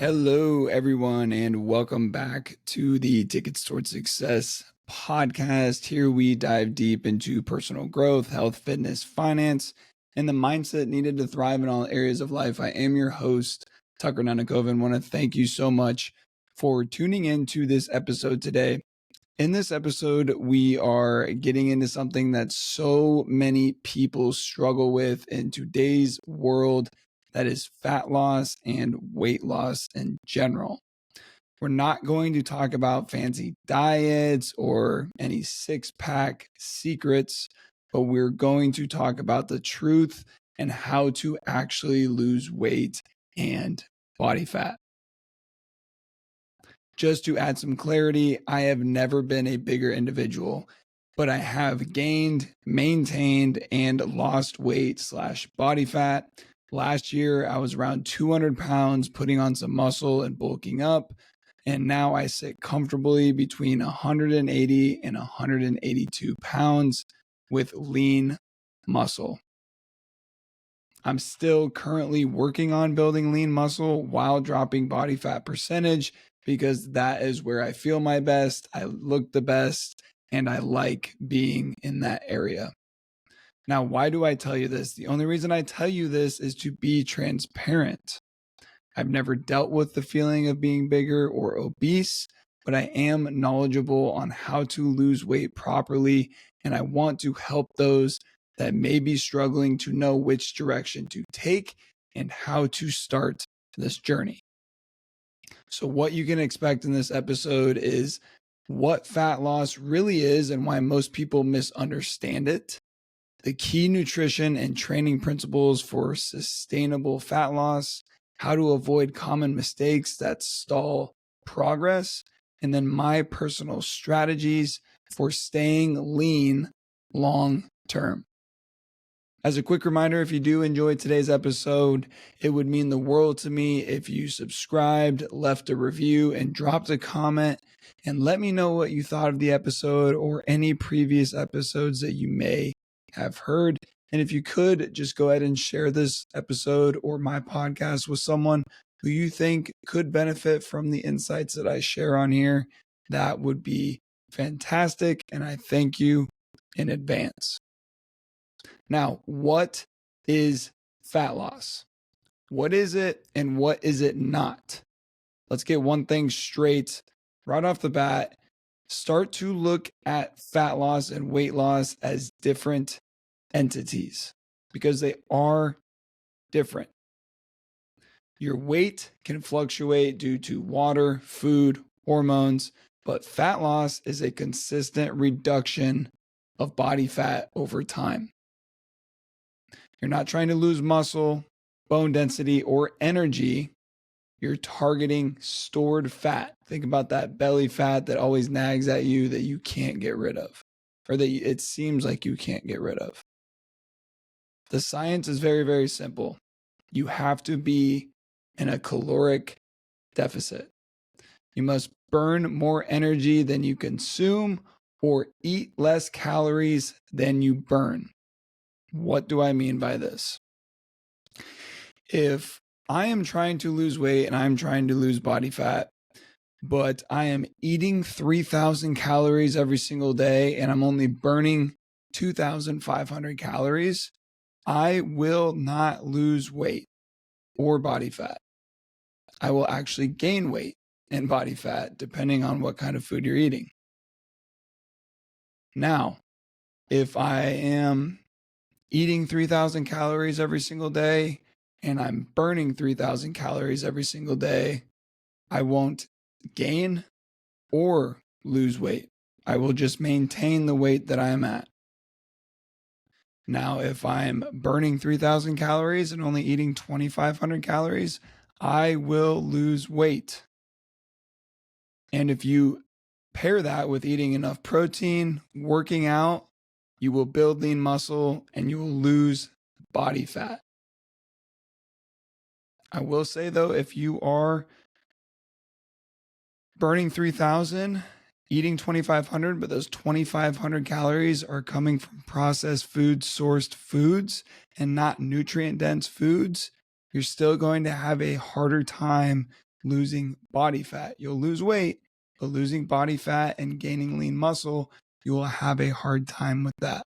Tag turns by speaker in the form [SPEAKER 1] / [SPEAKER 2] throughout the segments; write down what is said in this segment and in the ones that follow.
[SPEAKER 1] Hello, everyone, and welcome back to the Tickets Towards Success podcast. Here we dive deep into personal growth, health, fitness, finance, and the mindset needed to thrive in all areas of life. I am your host, Tucker Nanakova, and want to thank you so much for tuning in to this episode today. In this episode, we are getting into something that so many people struggle with in today's world. That is fat loss and weight loss in general. We're not going to talk about fancy diets or any six-pack secrets, but we're going to talk about the truth and how to actually lose weight and body fat. Just to add some clarity, I have never been a bigger individual, but I have gained, maintained, and lost weight/body fat. Last year, I was around 200 pounds, putting on some muscle and bulking up. And now I sit comfortably between 180 and 182 pounds with lean muscle. I'm still currently working on building lean muscle while dropping body fat percentage because that is where I feel my best, I look the best, and I like being in that area. Now, why do I tell you this? The only reason I tell you this is to be transparent. I've never dealt with the feeling of being bigger or obese, but I am knowledgeable on how to lose weight properly, and I want to help those that may be struggling to know which direction to take and how to start this journey. So what you can expect in this episode is what fat loss really is and why most people misunderstand it, the key nutrition and training principles for sustainable fat loss, how to avoid common mistakes that stall progress, and then my personal strategies for staying lean long term. As a quick reminder, if you do enjoy today's episode, it would mean the world to me if you subscribed, left a review, and dropped a comment, and let me know what you thought of the episode or any previous episodes that you may have heard. And if you could, just go ahead and share this episode or my podcast with someone who you think could benefit from the insights that I share on here. That would be fantastic, and I thank you in advance. Now, what is fat loss? What is it and what is it not? Let's get one thing straight right off the bat. Start to look at fat loss and weight loss as different entities because they are different. Your weight can fluctuate due to water, food, hormones, but fat loss is a consistent reduction of body fat over time. You're not trying to lose muscle, bone density, or energy. You're targeting stored fat. Think about that belly fat that always nags at you that you can't get rid of, or that it seems like you can't get rid of. The science is very, very simple. You have to be in a caloric deficit. You must burn more energy than you consume or eat less calories than you burn. What do I mean by this? If I am trying to lose weight and I'm trying to lose body fat, but I am eating 3,000 calories every single day and I'm only burning 2,500 calories, I will not lose weight or body fat. I will actually gain weight and body fat depending on what kind of food you're eating. Now, if I am eating 3,000 calories every single day and I'm burning 3,000 calories every single day, I won't gain or lose weight. I will just maintain the weight that I'm at. Now, if I'm burning 3,000 calories and only eating 2,500 calories, I will lose weight. And if you pair that with eating enough protein, working out, you will build lean muscle and you will lose body fat. I will say though, if you are burning 3,000, eating 2,500, but those 2,500 calories are coming from processed food, sourced foods, and not nutrient dense foods, you're still going to have a harder time losing body fat. You'll lose weight, but losing body fat and gaining lean muscle, you will have a hard time with that.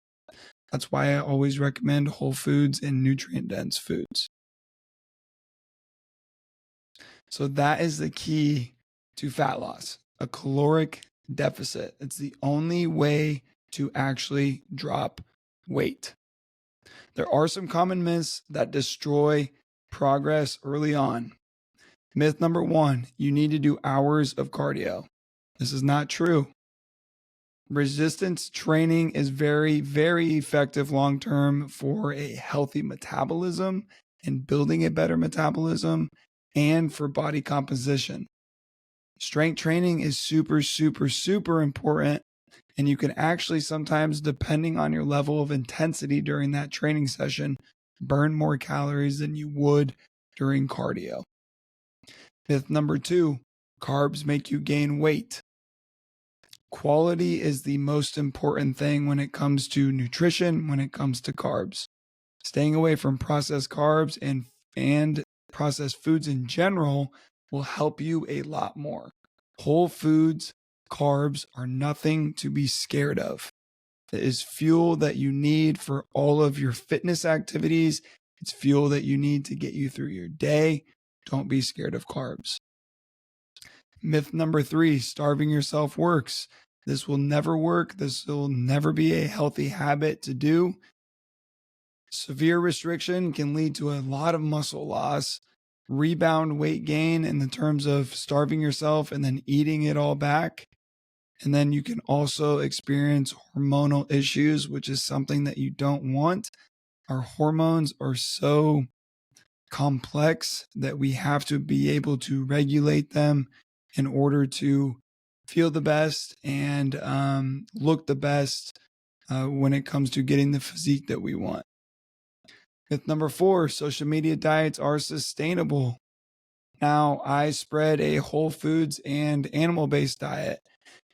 [SPEAKER 1] That's why I always recommend whole foods and nutrient-dense foods. So that is the key to fat loss, a caloric deficit. It's the only way to actually drop weight. There are some common myths that destroy progress early on. Myth number 1, you need to do hours of cardio. This is not true. Resistance training is very, very effective long-term for a healthy metabolism and building a better metabolism and for body composition. Strength training is super, super, super important. And you can actually sometimes, depending on your level of intensity during that training session, burn more calories than you would during cardio. Myth number 2, carbs make you gain weight. Quality is the most important thing when it comes to nutrition, when it comes to carbs. Staying away from processed carbs and processed foods in general will help you a lot more. Whole foods, carbs are nothing to be scared of. It is fuel that you need for all of your fitness activities. It's fuel that you need to get you through your day. Don't be scared of carbs. Myth number 3, starving yourself works. This will never work. This will never be a healthy habit to do. Severe restriction can lead to a lot of muscle loss, rebound weight gain in the terms of starving yourself and then eating it all back. And then you can also experience hormonal issues, which is something that you don't want. Our hormones are so complex that we have to be able to regulate them in order to feel the best and look the best when it comes to getting the physique that we want. Myth number 4, social media diets are sustainable. Now, I spread a whole foods and animal-based diet.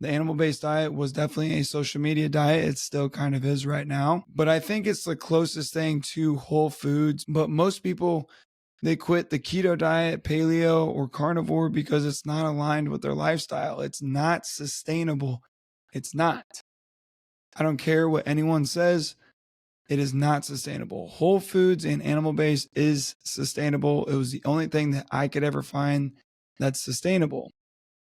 [SPEAKER 1] The animal-based diet was definitely a social media diet. It still kind of is right now. But I think it's the closest thing to whole foods. But most people, they quit the keto diet, paleo, or carnivore because it's not aligned with their lifestyle. It's not sustainable. It's not. I don't care what anyone says. It is not sustainable. Whole foods and animal-based is sustainable. It was the only thing that I could ever find that's sustainable.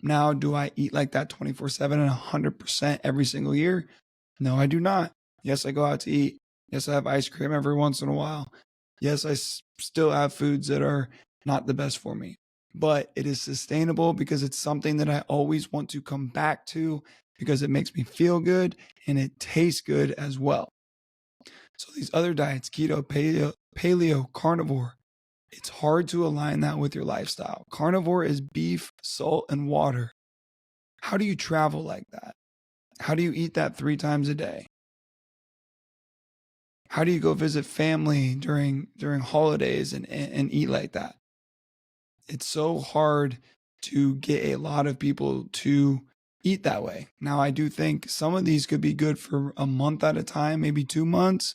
[SPEAKER 1] Now, do I eat like that 24/7 and 100% every single year? No, I do not. Yes, I go out to eat. Yes, I have ice cream every once in a while. Yes, I still have foods that are not the best for me. But it is sustainable because it's something that I always want to come back to because it makes me feel good and it tastes good as well. So these other diets, keto, paleo, carnivore, it's hard to align that with your lifestyle. Carnivore is beef, salt, and water. How do you travel like that? How do you eat that 3 times a day? How do you go visit family during holidays and eat like that? It's so hard to get a lot of people to eat that way. Now, I do think some of these could be good for a month at a time, maybe 2 months,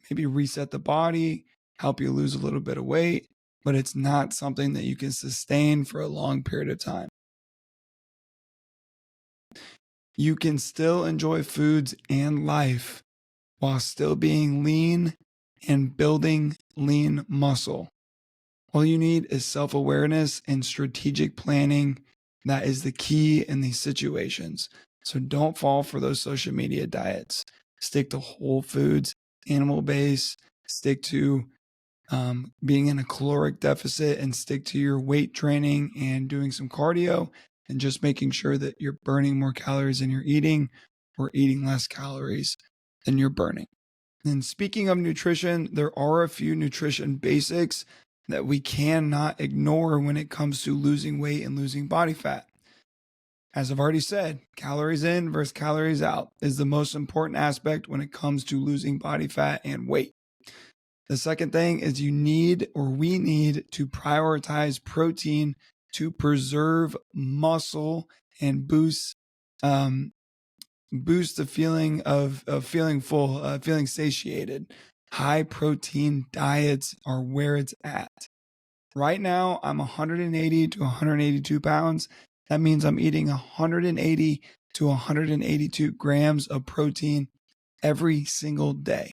[SPEAKER 1] maybe reset the body, help you lose a little bit of weight, but it's not something that you can sustain for a long period of time. You can still enjoy foods and life while still being lean and building lean muscle. All you need is self-awareness and strategic planning. That is the key in these situations. So don't fall for those social media diets. Stick to whole foods, animal-based, stick to being in a caloric deficit and stick to your weight training and doing some cardio and just making sure that you're burning more calories than you're eating or eating less calories than you're burning. And speaking of nutrition, there are a few nutrition basics that we cannot ignore when it comes to losing weight and losing body fat. As I've already said, calories in versus calories out is the most important aspect when it comes to losing body fat and weight. The second thing is we need to prioritize protein to preserve muscle and boost the feeling of feeling full, feeling satiated. High protein diets are where it's at. Right now, I'm 180 to 182 pounds. That means I'm eating 180 to 182 grams of protein every single day.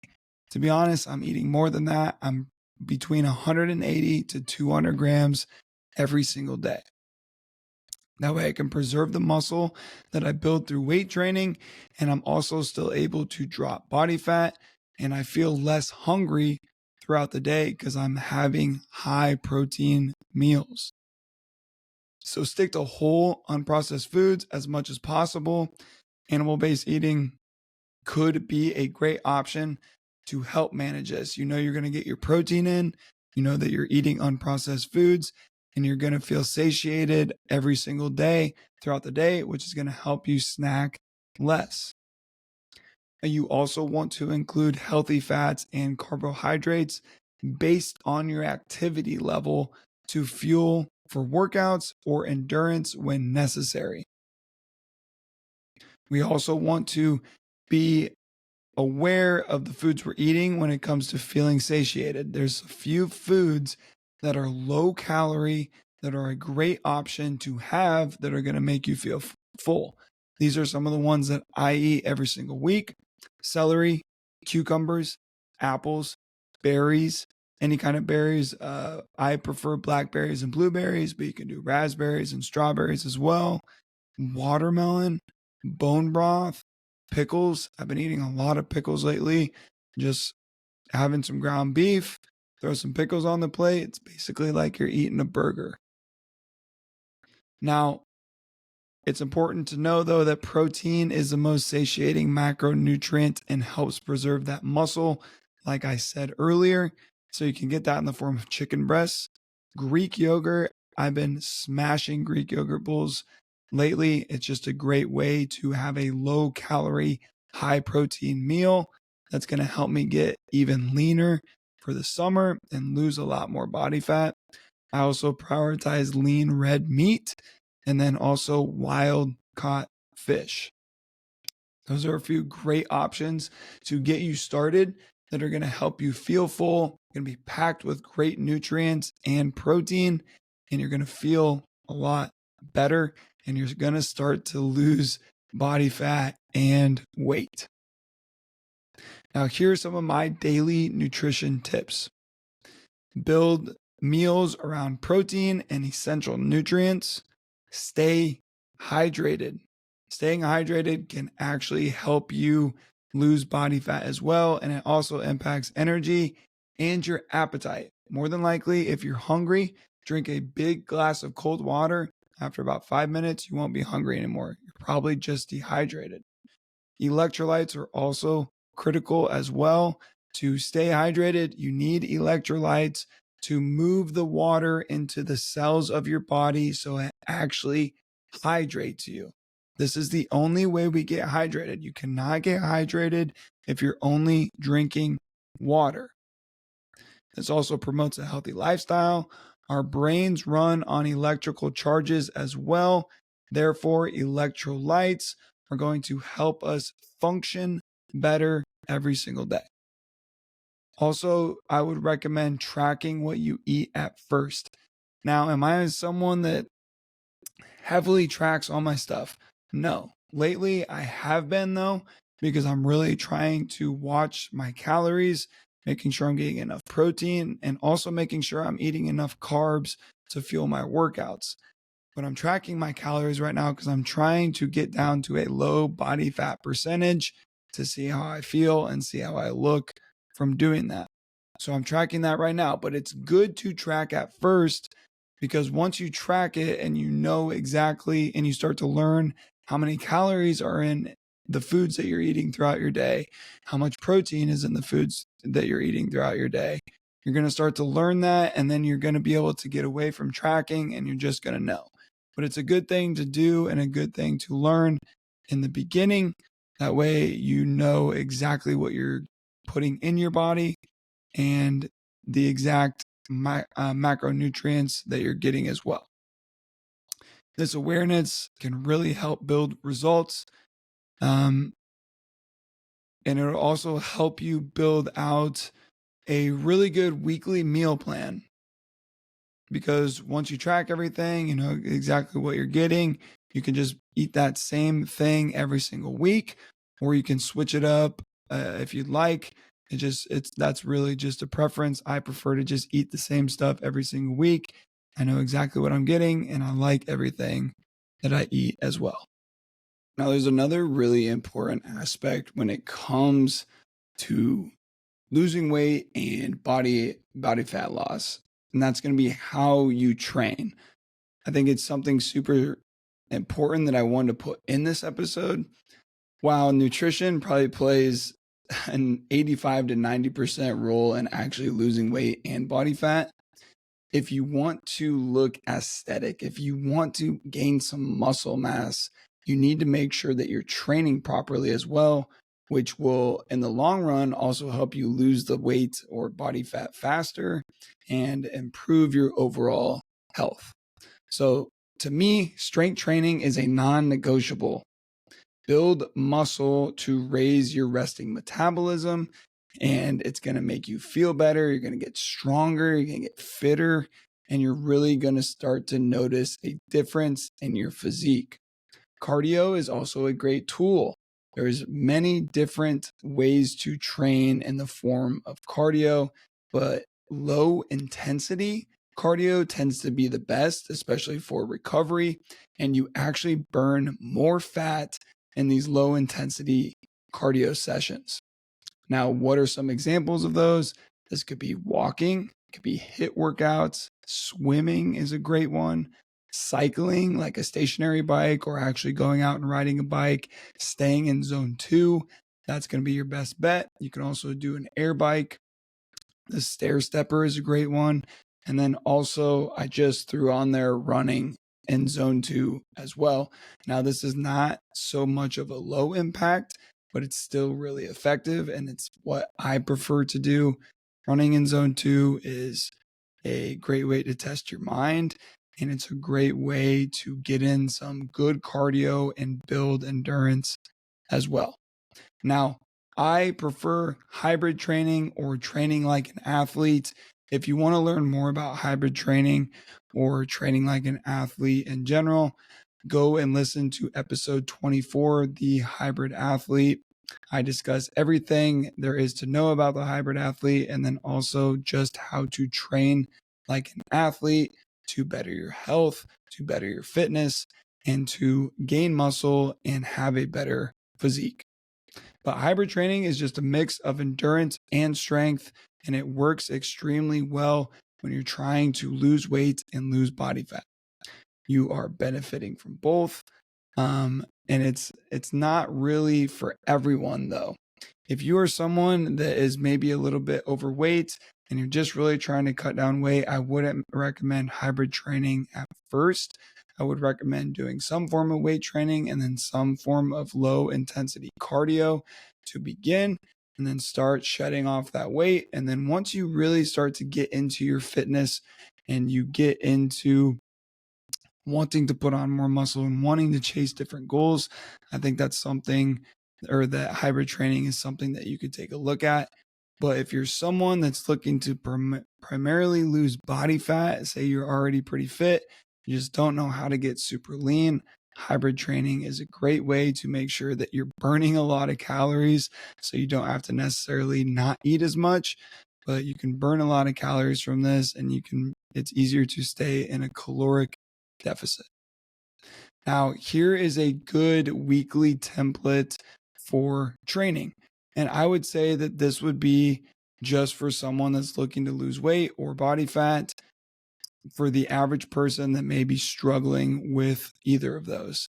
[SPEAKER 1] To be honest, I'm eating more than that. I'm between 180 to 200 grams every single day. That way I can preserve the muscle that I build through weight training, and I'm also still able to drop body fat, and I feel less hungry throughout the day because I'm having high protein meals. So stick to whole, unprocessed foods as much as possible. Animal-based eating could be a great option to help manage this. You know you're going to get your protein in, you know that you're eating unprocessed foods, and you're going to feel satiated every single day throughout the day, which is going to help you snack less. And you also want to include healthy fats and carbohydrates based on your activity level to fuel for workouts or endurance when necessary. We also want to be aware of the foods we're eating when it comes to feeling satiated. There's a few foods that are low calorie that are a great option to have that are going to make you feel full. These are some of the ones that I eat every single week: celery, cucumbers, apples, berries, any kind of berries. I prefer blackberries and blueberries, but you can do raspberries and strawberries as well. Watermelon, bone broth, pickles. I've been eating a lot of pickles lately. Just having some ground beef, throw some pickles on the plate. It's basically like you're eating a burger. Now, it's important to know, though, that protein is the most satiating macronutrient and helps preserve that muscle, like I said earlier. So you can get that in the form of chicken breasts. Greek yogurt. I've been smashing Greek yogurt bowls lately. It's just a great way to have a low calorie, high protein meal that's going to help me get even leaner for the summer and lose a lot more body fat. I also prioritize lean red meat and then also wild caught fish. Those are a few great options to get you started that are going to help you feel full, going to be packed with great nutrients and protein, and you're going to feel a lot better, and you're going to start to lose body fat and weight. Now, here are some of my daily nutrition tips. Build meals around protein and essential nutrients. Stay hydrated. Staying hydrated can actually help you lose body fat as well, and it also impacts energy and your appetite. More than likely, if you're hungry, drink a big glass of cold water. After about 5 minutes, you won't be hungry anymore. You're probably just dehydrated. Electrolytes are also critical as well. To stay hydrated, you need electrolytes to move the water into the cells of your body so it actually hydrates you. This is the only way we get hydrated. You cannot get hydrated if you're only drinking water. This also promotes a healthy lifestyle. Our brains run on electrical charges as well. Therefore, electrolytes are going to help us function better every single day. Also, I would recommend tracking what you eat at first. Now, am I someone that heavily tracks all my stuff? No. Lately, I have been, though, because I'm really trying to watch my calories, making sure I'm getting enough protein, and also making sure I'm eating enough carbs to fuel my workouts. But I'm tracking my calories right now because I'm trying to get down to a low body fat percentage to see how I feel and see how I look from doing that. So I'm tracking that right now, but it's good to track at first, because once you track it and you know exactly and you start to learn how many calories are in the foods that you're eating throughout your day, how much protein is in the foods that you're eating throughout your day, you're going to start to learn that, and then you're going to be able to get away from tracking and you're just going to know. But it's a good thing to do and a good thing to learn in the beginning. That way you know exactly what you're putting in your body and the exact macronutrients that you're getting as well. This awareness can really help build results. And it'll also help you build out a really good weekly meal plan. because once you track everything, you know exactly what you're getting. You can just eat that same thing every single week, or you can switch it up if you'd like. That's really just a preference. I prefer to just eat the same stuff every single week. I know exactly what I'm getting, and I like everything that I eat as well. Now, there's another really important aspect when it comes to losing weight and body fat loss, and that's going to be how you train. I think it's something super important that I wanted to put in this episode. While nutrition probably plays an 85 to 90% role in actually losing weight and body fat, if you want to look aesthetic, if you want to gain some muscle mass, you need to make sure that you're training properly as well, which will, in the long run, also help you lose the weight or body fat faster and improve your overall health. So, to me, strength training is a non negotiable. Build muscle to raise your resting metabolism, and it's going to make you feel better. You're going to get stronger, you're going to get fitter, and you're really going to start to notice a difference in your physique. Cardio is also a great tool. There's many different ways to train in the form of cardio, but low intensity cardio tends to be the best, especially for recovery, and you actually burn more fat in these low intensity cardio sessions. Now, what are some examples of those? This could be walking, it could be HIIT workouts, swimming is a great one, cycling like a stationary bike or actually going out and riding a bike, staying in zone 2. That's going to be your best bet. You can also do an air bike. The stair stepper is a great one. And then also, I just threw on there running in zone 2 as well. Now, this is not so much of a low impact, but it's still really effective, and it's what I prefer to do. Running in zone 2 is a great way to test your mind, and it's a great way to get in some good cardio and build endurance as well. Now, I prefer hybrid training or training like an athlete. If you want to learn more about hybrid training or training like an athlete in general, go and listen to episode 24, The Hybrid Athlete. I discuss everything there is to know about the hybrid athlete, and then also just how to train like an athlete to better your health, to better your fitness, and to gain muscle and have a better physique. But hybrid training is just a mix of endurance and strength, and it works extremely well when you're trying to lose weight and lose body fat. You are benefiting from both. And it's not really for everyone though. If you are someone that is maybe a little bit overweight and you're just really trying to cut down weight, I wouldn't recommend hybrid training at first. I would recommend doing some form of weight training and then some form of low intensity cardio to begin, and then start shedding off that weight. And then once you really start to get into your fitness and you get into wanting to put on more muscle and wanting to chase different goals, I think that's something, or that hybrid training is something that you could take a look at. But if you're someone that's looking to primarily lose body fat, say you're already pretty fit, you just don't know how to get super lean, hybrid training is a great way to make sure that you're burning a lot of calories so you don't have to necessarily not eat as much, but you can burn a lot of calories from this, and it's easier to stay in a caloric deficit. Now, here is a good weekly template for training. And I would say that this would be just for someone that's looking to lose weight or body fat, for the average person that may be struggling with either of those.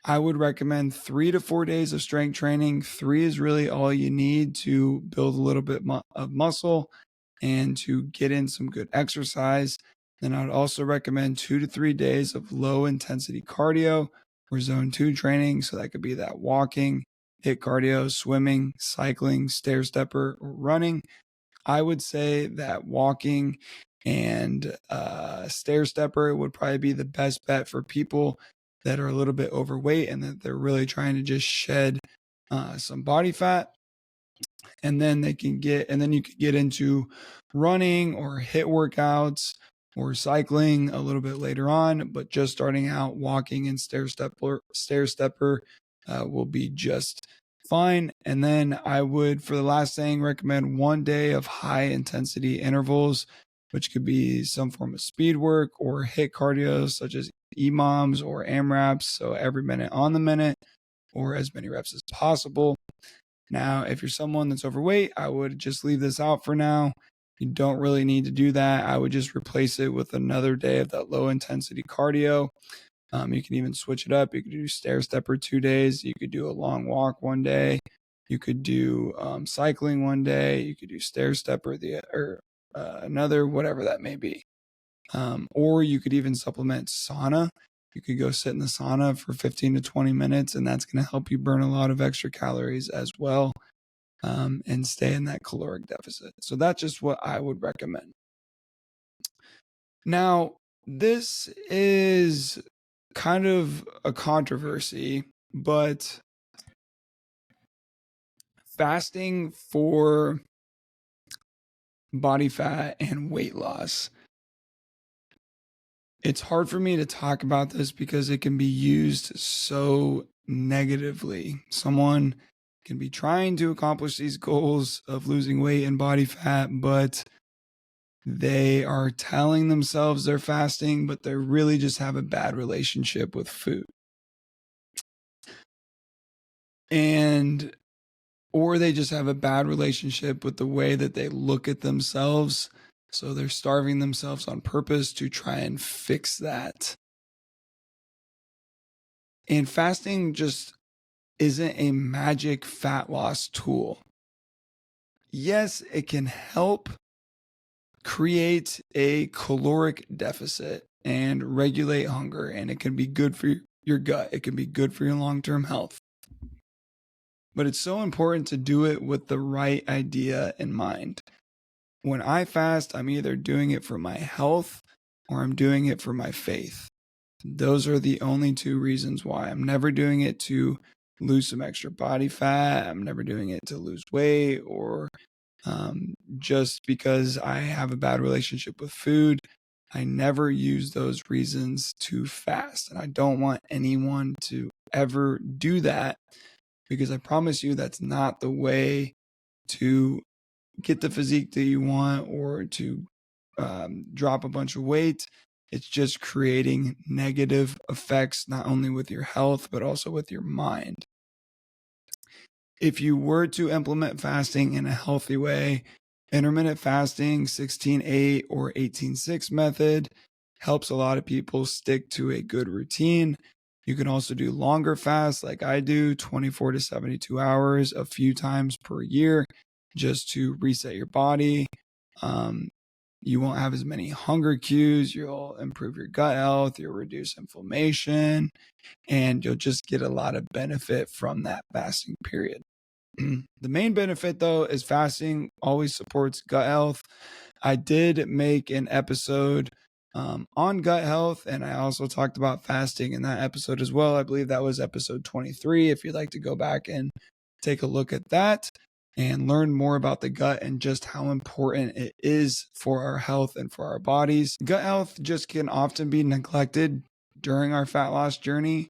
[SPEAKER 1] I would recommend 3 to 4 days of strength training. 3 is really all you need to build a little bit of muscle and to get in some good exercise. Then I would also recommend 2 to 3 days of low intensity cardio or zone 2 training. So that could be that walking, HIIT cardio, swimming, cycling, stair stepper, or running. I would say that walking and stair stepper would probably be the best bet for people that are a little bit overweight and that they're really trying to just shed some body fat. And then you could get into running or HIIT workouts or cycling a little bit later on, but just starting out walking and stair stepper will be just fine. And then I would, for the last thing, recommend 1 day of high intensity intervals, which could be some form of speed work or HIIT cardio, such as EMOMs or AMRAPs. So every minute on the minute, or as many reps as possible. Now, if you're someone that's overweight, I would just leave this out for now. You don't really need to do that. I would just replace it with another day of that low intensity cardio. You can even switch it up. You could do stair stepper 2 days. You could do a long walk 1 day. You could do cycling 1 day. You could do stair stepper another, whatever that may be. Or you could even supplement sauna. You could go sit in the sauna for 15 to 20 minutes, and that's going to help you burn a lot of extra calories as well, and stay in that caloric deficit. So that's just what I would recommend. Now, this is kind of a controversy, but fasting for body fat and weight loss. It's hard for me to talk about this because it can be used so negatively. Someone can be trying to accomplish these goals of losing weight and body fat, but they are telling themselves they're fasting, but they really just have a bad relationship with food. Or they just have a bad relationship with the way that they look at themselves. So they're starving themselves on purpose to try and fix that. And fasting just isn't a magic fat loss tool. Yes, it can help create a caloric deficit and regulate hunger, and it can be good for your gut. It can be good for your long-term health. But it's so important to do it with the right idea in mind. When I fast, I'm either doing it for my health or I'm doing it for my faith. Those are the only 2 reasons why. I'm never doing it to lose some extra body fat. I'm never doing it to lose weight or just because I have a bad relationship with food. I never use those reasons to fast. And I don't want anyone to ever do that, because I promise you that's not the way to get the physique that you want or to drop a bunch of weight. It's just creating negative effects, not only with your health, but also with your mind. If you were to implement fasting in a healthy way, intermittent fasting, 16-8 or 18-6 method helps a lot of people stick to a good routine. You can also do longer fasts like I do, 24 to 72 hours a few times per year, just to reset your body. You won't have as many hunger cues. You'll improve your gut health. You'll reduce inflammation, and you'll just get a lot of benefit from that fasting period. The main benefit, though, is fasting always supports gut health. I did make an episode on gut health, and I also talked about fasting in that episode as well. I believe that was episode 23. If you'd like to go back and take a look at that and learn more about the gut and just how important it is for our health and for our bodies. Gut health just can often be neglected during our fat loss journey.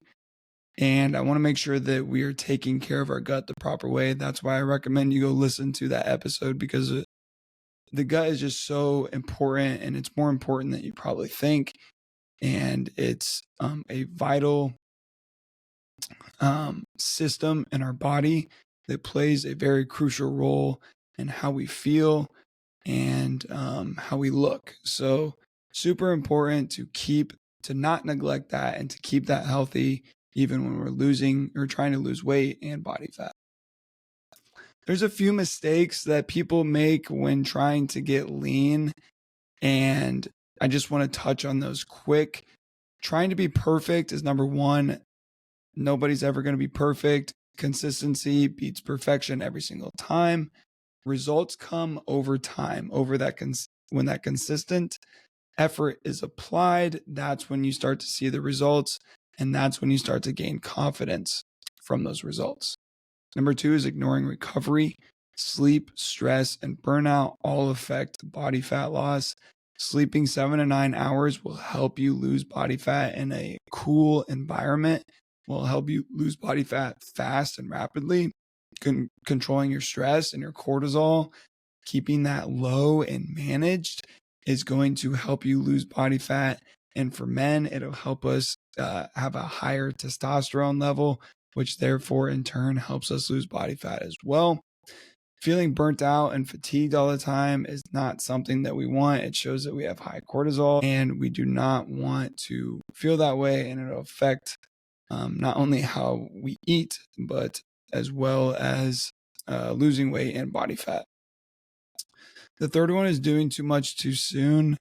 [SPEAKER 1] And I want to make sure that we are taking care of our gut the proper way. That's why I recommend you go listen to that episode, because the gut is just so important, and it's more important than you probably think. And it's a vital system in our body that plays a very crucial role in how we feel and how we look. So super important to not neglect that and to keep that healthy, even when we're losing or trying to lose weight and body fat. There's a few mistakes that people make when trying to get lean, and I just want to touch on those quick. Trying to be perfect is number 1. Nobody's ever going to be perfect. Consistency beats perfection every single time. Results come over time, when that consistent effort is applied. That's when you start to see the results, and that's when you start to gain confidence from those results. Number 2 is ignoring recovery. Sleep, stress, and burnout all affect body fat loss. Sleeping 7 to 9 hours will help you lose body fat in a cool environment, will help you lose body fat fast and rapidly, controlling your stress and your cortisol. Keeping that low and managed is going to help you lose body fat. And for men, it'll help us have a higher testosterone level, which therefore in turn helps us lose body fat as well. Feeling burnt out and fatigued all the time is not something that we want. It shows that we have high cortisol, and we do not want to feel that way. And it'll affect not only how we eat, but as well as losing weight and body fat. The third one is doing too much too soon.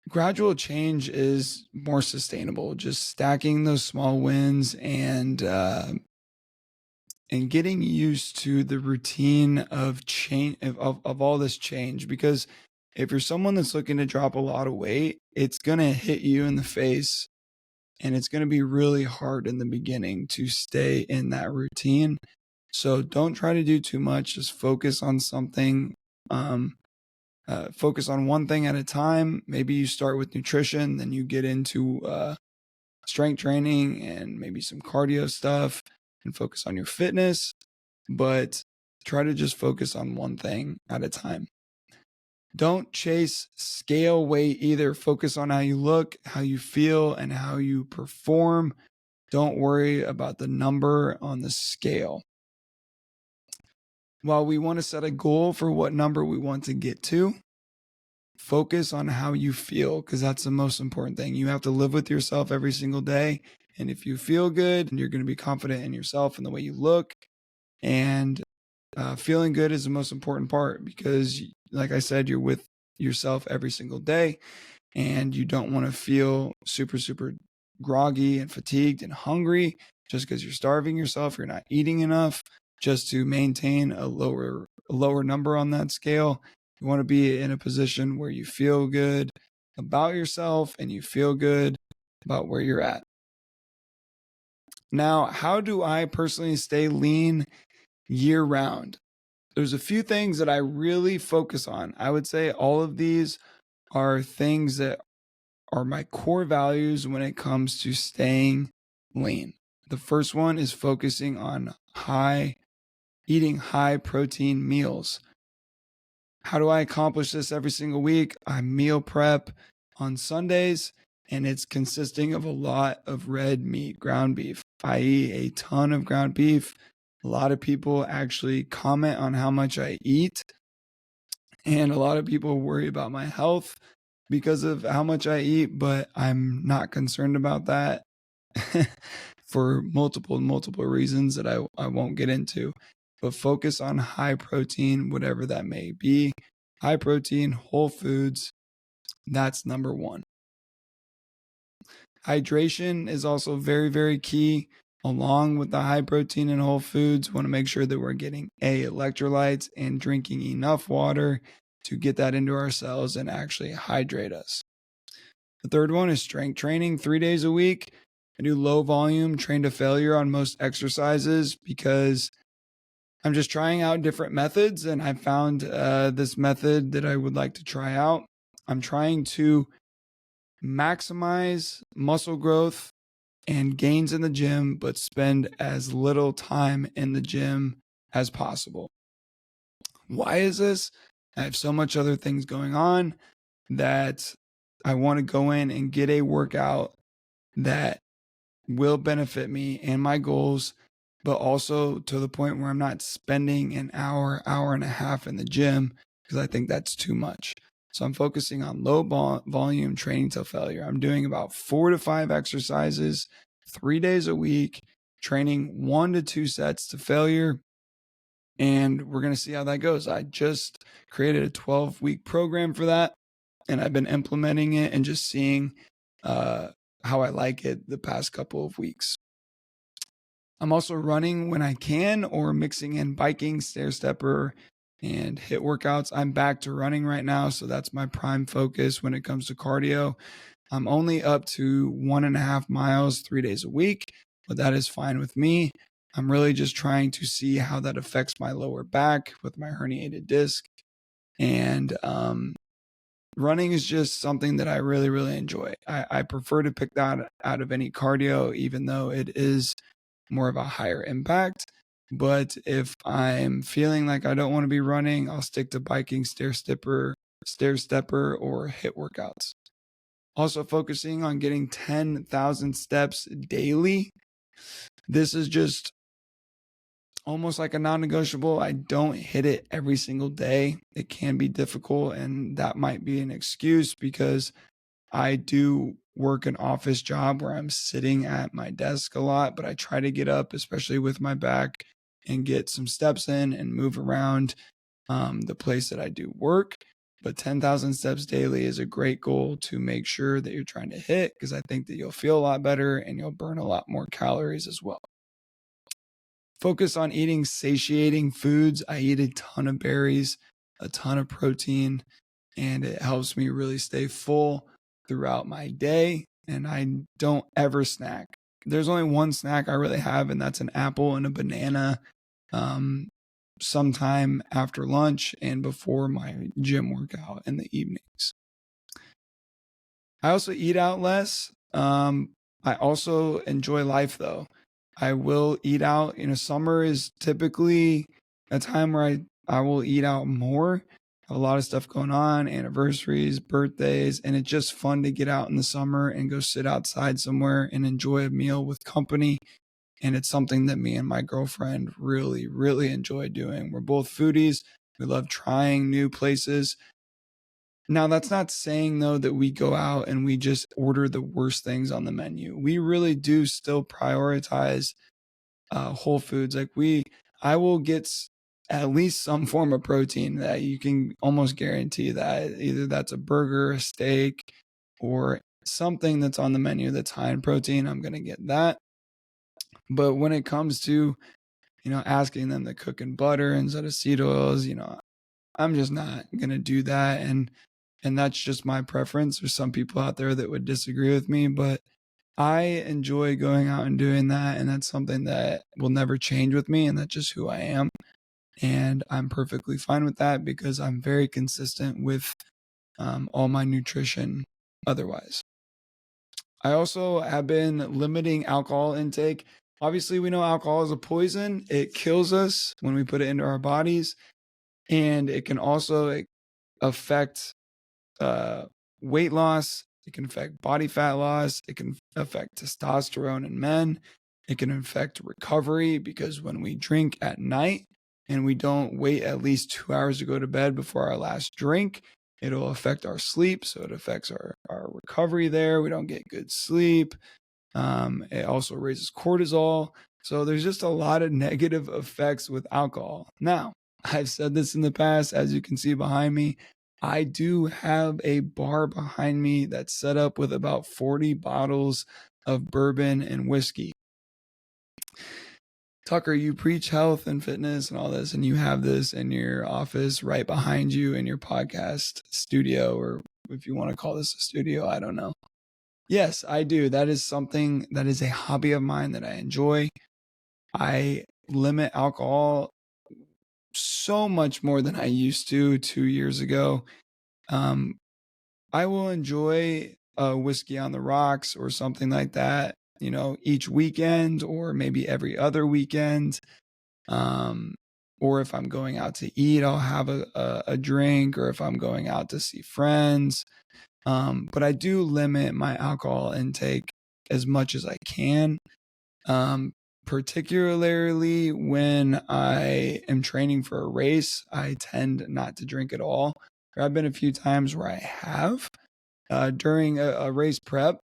[SPEAKER 1] Gradual change is more sustainable. Just stacking those small wins and getting used to the routine of change of all this change. Because if you're someone that's looking to drop a lot of weight, it's gonna hit you in the face, and it's gonna be really hard in the beginning to stay in that routine. So don't try to do too much. Just focus on something. Focus on one thing at a time. Maybe you start with nutrition, then you get into strength training and maybe some cardio stuff, and focus on your fitness. But try to just focus on one thing at a time. Don't chase scale weight either. Focus on how you look, how you feel, and how you perform. Don't worry about the number on the scale. While we want to set a goal for what number we want to get to, focus on how you feel, because that's the most important thing. You have to live with yourself every single day. And if you feel good, you're going to be confident in yourself and the way you look. And feeling good is the most important part, because, like I said, you're with yourself every single day, and you don't want to feel super, super groggy and fatigued and hungry just because you're starving yourself, you're not eating enough, just to maintain a lower number on that scale. You want to be in a position where you feel good about yourself and you feel good about where you're at. Now, how do I personally stay lean year round? There's a few things that I really focus on. I would say all of these are things that are my core values when it comes to staying lean. The first one is focusing on eating high protein meals. How do I accomplish this every single week? I meal prep on Sundays, and it's consisting of a lot of red meat, ground beef. I eat a ton of ground beef. A lot of people actually comment on how much I eat, and a lot of people worry about my health because of how much I eat, but I'm not concerned about that for multiple reasons that I won't get into. But focus on high protein, whatever that may be. High protein, whole foods, that's number one. Hydration is also very, very key. Along with the high protein and whole foods, we want to make sure that we're getting electrolytes and drinking enough water to get that into our cells and actually hydrate us. The third one is strength training 3 days a week. I do low volume, train to failure on most exercises because I'm just trying out different methods, and I found this method that I would like to try out. I'm trying to maximize muscle growth and gains in the gym, but spend as little time in the gym as possible. Why is this? I have so much other things going on that I want to go in and get a workout that will benefit me and my goals, but also to the point where I'm not spending an hour and a half in the gym, because I think that's too much. So I'm focusing on low volume training till failure. I'm doing about 4 to 5 exercises 3 days a week, training 1 to 2 sets to failure. And we're going to see how that goes. I just created a 12-week program for that, and I've been implementing it and just seeing how I like it the past couple of weeks. I'm also running when I can, or mixing in biking, stair stepper, and HIIT workouts. I'm back to running right now, so that's my prime focus when it comes to cardio. I'm only up to 1.5 miles 3 days a week, but that is fine with me. I'm really just trying to see how that affects my lower back with my herniated disc. And running is just something that I really, really enjoy. I prefer to pick that out of any cardio, even though it is more of a higher impact. But if I'm feeling like I don't want to be running, I'll stick to biking, stair stepper, or HIIT workouts. Also focusing on getting 10,000 steps daily. This is just almost like a non-negotiable. I don't hit it every single day. It can be difficult, and that might be an excuse because I do work an office job where I'm sitting at my desk a lot, but I try to get up, especially with my back, and get some steps in and move around the place that I do work. But 10,000 steps daily is a great goal to make sure that you're trying to hit, because I think that you'll feel a lot better and you'll burn a lot more calories as well. Focus on eating satiating foods. I eat a ton of berries, a ton of protein, and it helps me really stay full throughout my day. And I don't ever snack. There's only one snack I really have, and that's an apple and a banana sometime after lunch and before my gym workout in the evenings. I also eat out less. I also enjoy life though. I will eat out. Summer is typically a time where I will eat out more. Have a lot of stuff going on, anniversaries, birthdays, and it's just fun to get out in the summer and go sit outside somewhere and enjoy a meal with company. And it's something that me and my girlfriend really, really enjoy doing. We're both foodies. We love trying new places. Now, that's not saying, though, that we go out and we just order the worst things on the menu. We really do still prioritize whole foods. I will get at least some form of protein that you can almost guarantee that either that's a burger, a steak, or something that's on the menu that's high in protein. I'm going to get that. But when it comes to, asking them to cook in butter instead of seed oils, I'm just not going to do that. And that's just my preference. There's some people out there that would disagree with me, but I enjoy going out and doing that. And that's something that will never change with me. And that's just who I am. And I'm perfectly fine with that because I'm very consistent with all my nutrition otherwise. I also have been limiting alcohol intake. Obviously, we know alcohol is a poison. It kills us when we put it into our bodies. And it can also affect weight loss. It can affect body fat loss. It can affect testosterone in men. It can affect recovery because when we drink at night and we don't wait at least 2 hours to go to bed before our last drink, it'll affect our sleep. So it affects our recovery there. We don't get good sleep. It also raises cortisol. So there's just a lot of negative effects with alcohol. Now, I've said this in the past, as you can see behind me, I do have a bar behind me that's set up with about 40 bottles of bourbon and whiskey. Tucker, you preach health and fitness and all this, and you have this in your office right behind you in your podcast studio, or if you want to call this a studio, I don't know. Yes, I do. That is something that is a hobby of mine that I enjoy. I limit alcohol so much more than I used to 2 years ago. I will enjoy a whiskey on the rocks or something like that, each weekend or maybe every other weekend. Or if I'm going out to eat, I'll have a drink, or if I'm going out to see friends. But I do limit my alcohol intake as much as I can, particularly when I am training for a race. I tend not to drink at all. There have been a few times where I have during a race prep,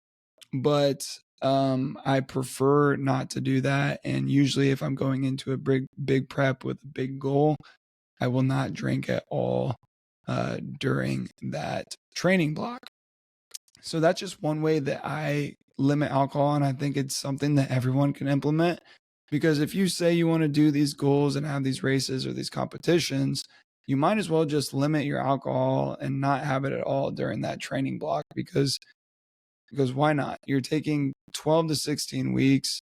[SPEAKER 1] but I prefer not to do that. And usually if I'm going into a big prep with a big goal, I will not drink at all during that training block. So that's just one way that I limit alcohol, and I think it's something that everyone can implement. Because if you say you want to do these goals and have these races or these competitions, you might as well just limit your alcohol and not have it at all during that training block, because why not? You're taking 12 to 16 weeks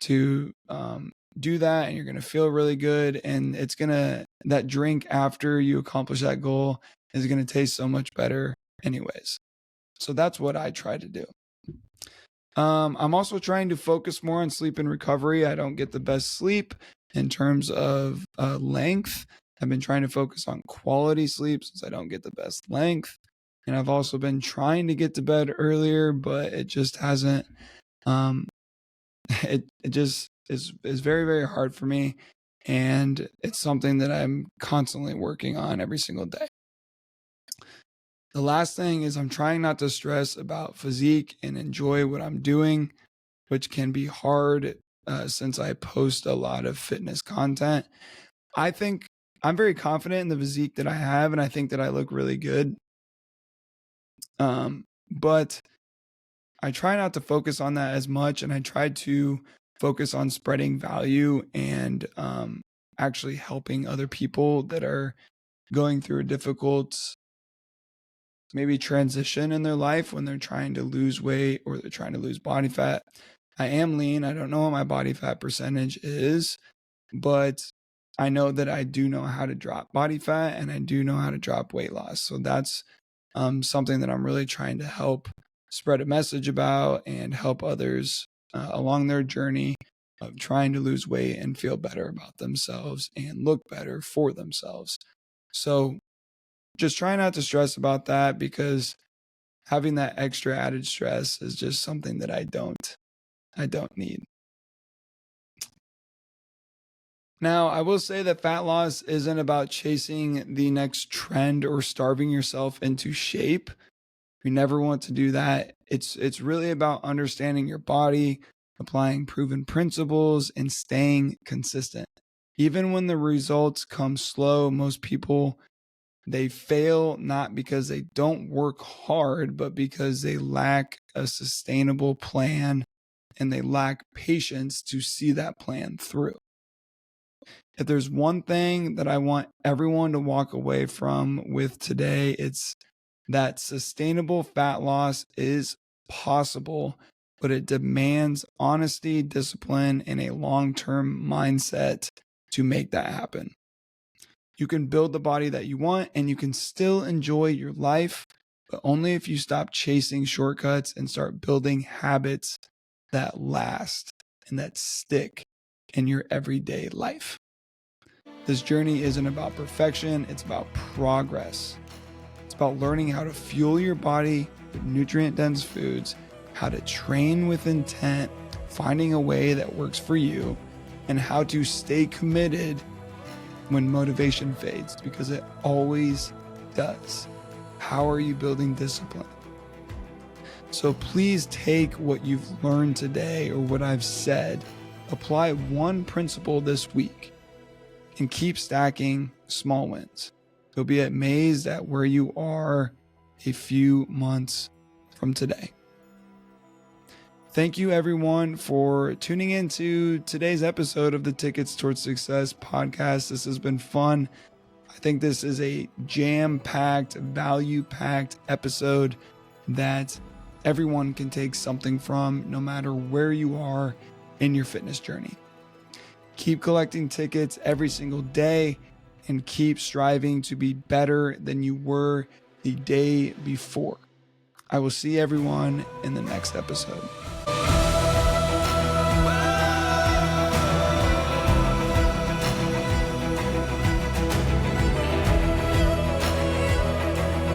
[SPEAKER 1] to do that and you're going to feel really good. And that drink after you accomplish that goal is going to taste so much better anyways. So that's what I try to do. I'm also trying to focus more on sleep and recovery. I don't get the best sleep in terms of length. I've been trying to focus on quality sleep since I don't get the best length. And I've also been trying to get to bed earlier, but it just hasn't. It just is very, very hard for me. And it's something that I'm constantly working on every single day. The last thing is I'm trying not to stress about physique and enjoy what I'm doing, which can be hard since I post a lot of fitness content. I think I'm very confident in the physique that I have, and I think that I look really good. But I try not to focus on that as much, and I try to focus on spreading value and actually helping other people that are going through a difficult maybe transition in their life when they're trying to lose weight or they're trying to lose body fat. I am lean. I don't know what my body fat percentage is, but I know that I do know how to drop body fat and I do know how to drop weight loss. So that's something that I'm really trying to help spread a message about and help others along their journey of trying to lose weight and feel better about themselves and look better for themselves. So just try not to stress about that, because having that extra added stress is just something that I don't need. Now, I will say that fat loss isn't about chasing the next trend or starving yourself into shape. We never want to do that. It's really about understanding your body, applying proven principles, and staying consistent. Even when the results come slow, most people, they fail not because they don't work hard, but because they lack a sustainable plan and they lack patience to see that plan through. If there's one thing that I want everyone to walk away from with today, it's that sustainable fat loss is possible, but it demands honesty, discipline, and a long-term mindset to make that happen. You can build the body that you want and you can still enjoy your life, but only if you stop chasing shortcuts and start building habits that last and that stick in your everyday life. This journey isn't about perfection, it's about progress. It's about learning how to fuel your body with nutrient-dense foods, how to train with intent, finding a way that works for you, and how to stay committed when motivation fades, because it always does. How are you building discipline? So please take what you've learned today or what I've said, apply one principle this week, and keep stacking small wins. You'll be amazed at where you are a few months from today. Thank you, everyone, for tuning into today's episode of the Tickets Towards Success podcast. This has been fun. I think this is a jam-packed, value-packed episode that everyone can take something from, no matter where you are in your fitness journey. Keep collecting tickets every single day and keep striving to be better than you were the day before. I will see everyone in the next episode.